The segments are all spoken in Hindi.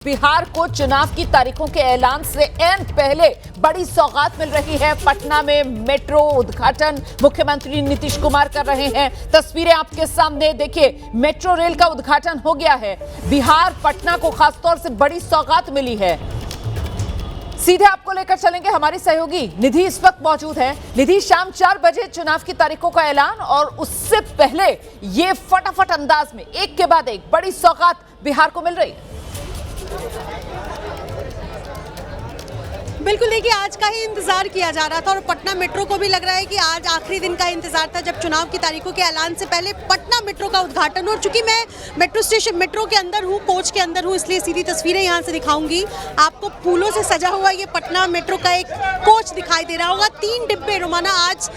बिहार को चुनाव की तारीखों के ऐलान से एन पहले बड़ी सौगात मिल रही है। पटना में मेट्रो उद्घाटन मुख्यमंत्री नीतीश कुमार कर रहे हैं। तस्वीरें आपके सामने देखिए, मेट्रो रेल का उद्घाटन हो गया है। बिहार पटना को खासतौर से बड़ी सौगात मिली है। सीधे आपको लेकर चलेंगे, हमारी सहयोगी निधि इस वक्त मौजूद है। निधि, शाम 4 बजे चुनाव की तारीखों का ऐलान और उससे पहले ये फटाफट अंदाज में एक के बाद एक बड़ी सौगात बिहार को मिल रही है। बिल्कुल, देखिए आज का ही इंतजार किया जा रहा था और पटना मेट्रो को भी लग रहा है कि आज आखिरी दिन का इंतजार था जब चुनाव की तारीखों के ऐलान से पहले पटना मेट्रो का उद्घाटन। और चूंकि मैं मेट्रो के अंदर हूँ, कोच के अंदर हूँ, इसलिए सीधी तस्वीरें यहाँ से दिखाऊंगी आपको। फूलों से सजा हुआ ये पटना मेट्रो का एक कोच दिखाई दे रहा होगा। 3 डिब्बे रोमाना आज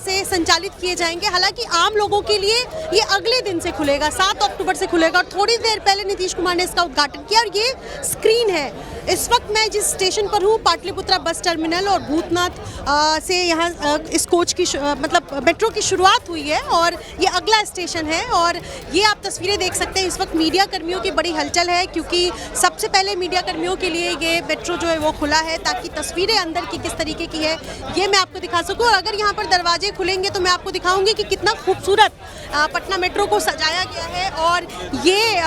से संचालित किए जाएंगे। हालांकि आम लोगों के लिए ये अगले दिन से खुलेगा, 7 अक्टूबर से खुलेगा। और थोड़ी देर पहले नीतीश कुमार ने इसका उद्घाटन किया और ये स्क्रीन है। इस वक्त मैं जिस स्टेशन पर हूँ, पाटलिपुत्रा बस टर्मिनल, और भूतनाथ से यहाँ इस कोच की मतलब मेट्रो की शुरुआत हुई है और ये अगला स्टेशन है। और ये आप तस्वीरें देख सकते हैं, इस वक्त मीडिया कर्मियों की बड़ी हलचल है क्योंकि सबसे पहले मीडिया कर्मियों के लिए ये मेट्रो जो है वो खुला है ताकि तस्वीरें अंदर की किस तरीके की है ये मैं आपको दिखा सकूँ। और अगर यहाँ पर दरवाजे खुलेंगे तो मैं आपको दिखाऊंगी कि कितना खूबसूरत पटना मेट्रो को सजाया गया है। और ये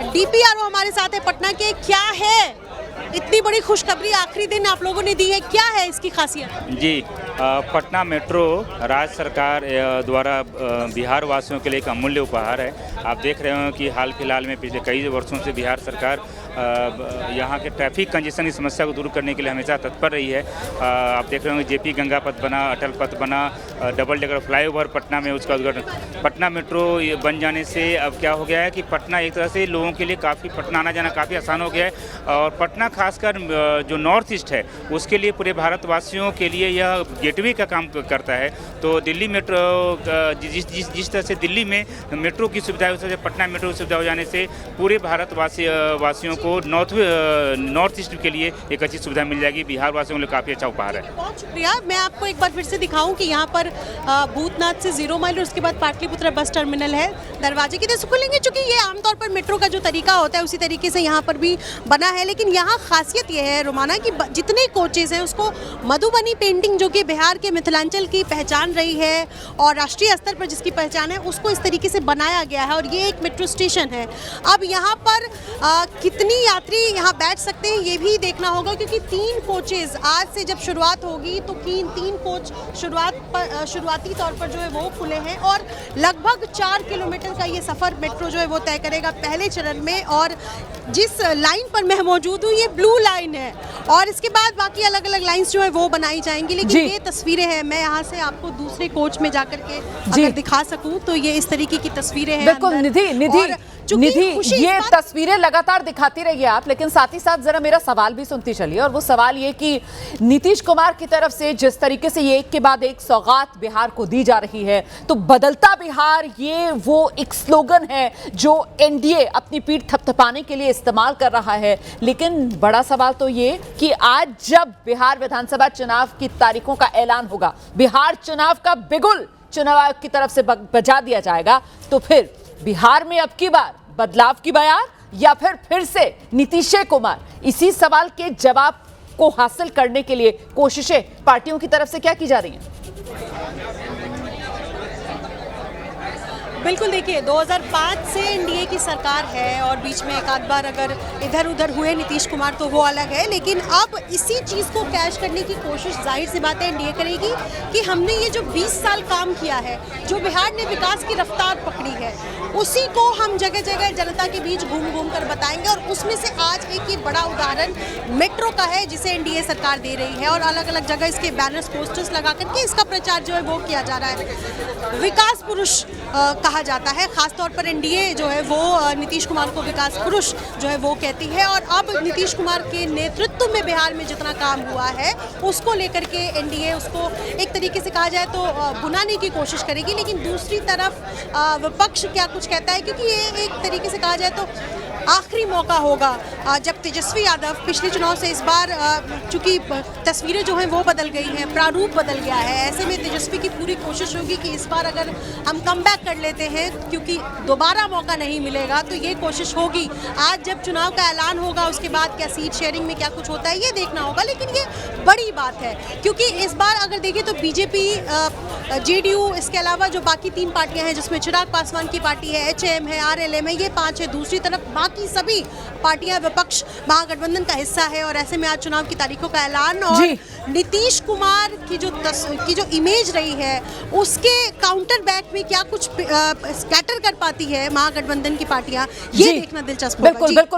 DPRO हमारे साथ है पटना के। क्या है इतनी बड़ी खुशखबरी आखिरी दिन आप लोगों ने दी है, क्या है इसकी खासियत? जी, पटना मेट्रो राज्य सरकार द्वारा बिहार वासियों के लिए एक अमूल्य उपहार है। आप देख रहे हो कि हाल फिलहाल में पिछले कई वर्षों से बिहार सरकार यहाँ के ट्रैफिक कंजेशन की समस्या को दूर करने के लिए हमेशा तत्पर रही है। आप देख रहे होंगे JP गंगा पथ बना, अटल पथ बना, डबल डेकर फ्लाईओवर पटना में उसका उद्घाटन। पटना मेट्रो बन जाने से अब क्या हो गया है कि पटना एक तरह से लोगों के लिए काफ़ी, पटना आना जाना काफ़ी आसान हो गया है। और पटना खासकर जो नॉर्थ ईस्ट है उसके लिए, पूरे भारतवासियों के लिए यह गेटवे का काम करता है। तो दिल्ली मेट्रो जिस तरह से दिल्ली में मेट्रो की सुविधा है, उस तरह से पटना मेट्रो की सुविधा हो जाने से पूरे वासियों को नॉर्थ ईस्ट के लिए एक अच्छी सुविधा मिल जाएगी। बिहार वासियों के लिए काफ़ी अच्छा उपहार है। बहुत शुक्रिया। मैं आपको एक बार फिर से दिखाऊं कि यहाँ पर भूतनाथ से 0 माइल और उसके बाद पाटलिपुत्रा बस टर्मिनल है। दरवाजे कितने से खुलेंगे, चूंकि ये आमतौर पर मेट्रो का जो तरीका होता है उसी तरीके से यहाँ पर भी बना है। लेकिन यहाँ खासियत ये है रोमाना कि जितने कोचेज हैं उसको मधुबनी पेंटिंग, जो कि बिहार के मिथिलांचल की पहचान रही है और राष्ट्रीय स्तर पर जिसकी पहचान है, उसको इस तरीके से बनाया गया है। और ये एक मेट्रो स्टेशन है। अब यहाँ पर कितनी यात्री यहाँ बैठ सकते हैं ये भी देखना होगा क्योंकि 3 कोचेज आज से जब शुरुआत होगी तो 3 कोच शुरुआती तौर पर जो है वो खुले हैं। और लगभग 4 किलोमीटर का ये सफ़र मेट्रो जो है वो तय करेगा पहले चरण में। और जिस लाइन पर मैं मौजूद हूँ ये ब्लू लाइन है और इसके बाद बाकी अलग अलग लाइंस जो है वो बनाई जाएंगी। लेकिन ये तस्वीरें हैं, मैं यहाँ से आपको दूसरे कोच में जाकर के अगर दिखा सकूँ तो ये इस तरीके की तस्वीरें हैं। बिल्कुल निधि, ये तस्वीरें लगातार दिखाती रहिए आप, लेकिन साथ ही साथ जरा मेरा सवाल भी सुनती चलिए। और वो सवाल ये कि नीतीश कुमार की तरफ से जिस तरीके से ये एक के बाद एक सौगात बिहार को दी जा रही है, तो बदलता बिहार ये वो एक स्लोगन है जो NDA अपनी पीठ थपथपाने के लिए इस्तेमाल कर रहा है। लेकिन बड़ा सवाल तो ये कि आज जब बिहार विधानसभा चुनाव की तारीखों का ऐलान होगा, बिहार चुनाव का बिगुल चुनाव आयोग की तरफ से बजा दिया जाएगा, तो फिर बिहार में अब की बार बदलाव की बयार या फिर से नीतीश कुमार? इसी सवाल के जवाब को हासिल करने के लिए कोशिशें पार्टियों की तरफ से क्या की जा रही हैं? बिल्कुल, देखिए 2005 से NDA की सरकार है और बीच में एक आध बार अगर इधर उधर हुए नीतीश कुमार तो वो अलग है। लेकिन अब इसी चीज़ को कैश करने की कोशिश जाहिर सी बात है NDA करेगी कि हमने ये जो 20 साल काम किया है, जो बिहार ने विकास की रफ्तार पकड़ी है, उसी को हम जगह जगह जनता के बीच घूम घूम कर बताएंगे। और उसमें से आज एक ये बड़ा उदाहरण मेट्रो का है जिसे NDA सरकार दे रही है और अलग अलग जगह इसके बैनर्स, पोस्टर्स लगा करके इसका प्रचार जो है वो किया जा रहा है। विकास पुरुष कहा जाता है, खासतौर पर NDA जो है वो नीतीश कुमार को विकास पुरुष जो है वो कहती है। और अब नीतीश कुमार के नेतृत्व में बिहार में जितना काम हुआ है उसको लेकर के NDA उसको एक तरीके से कहा जाए तो भुनाने की कोशिश करेगी। लेकिन दूसरी तरफ विपक्ष क्या कुछ कहता है, क्योंकि ये एक तरीके से कहा जाए तो आखिरी मौका होगा जब तेजस्वी यादव पिछले चुनाव से इस बार चूंकि तस्वीरें जो हैं वो बदल गई हैं, प्रारूप बदल गया है, ऐसे में तेजस्वी की पूरी कोशिश होगी कि इस बार अगर हम कमबैक कर लेते हैं, क्योंकि दोबारा मौका नहीं मिलेगा, तो ये कोशिश होगी। आज जब चुनाव का ऐलान होगा उसके बाद क्या सीट शेयरिंग में क्या कुछ होता है ये देखना होगा, लेकिन ये बड़ी बात है क्योंकि इस बार अगर देखिए तो बीजेपी, जेडीयू, इसके अलावा जो बाकी 3 पार्टियां हैं जिसमें चिराग पासवान की पार्टी है, एचएम है, आरएलएम है, ये 5 है। दूसरी तरफ बाकी सभी पार्टियां विपक्ष महागठबंधन का हिस्सा है और ऐसे में आज चुनाव की तारीखों का ऐलान और नीतीश कुमार की जो इमेज रही है उसके काउंटर बैक में क्या कुछ स्कैटर कर पाती है महागठबंधन की पार्टियां, ये देखना दिलचस्प होगा। बिल्कुल।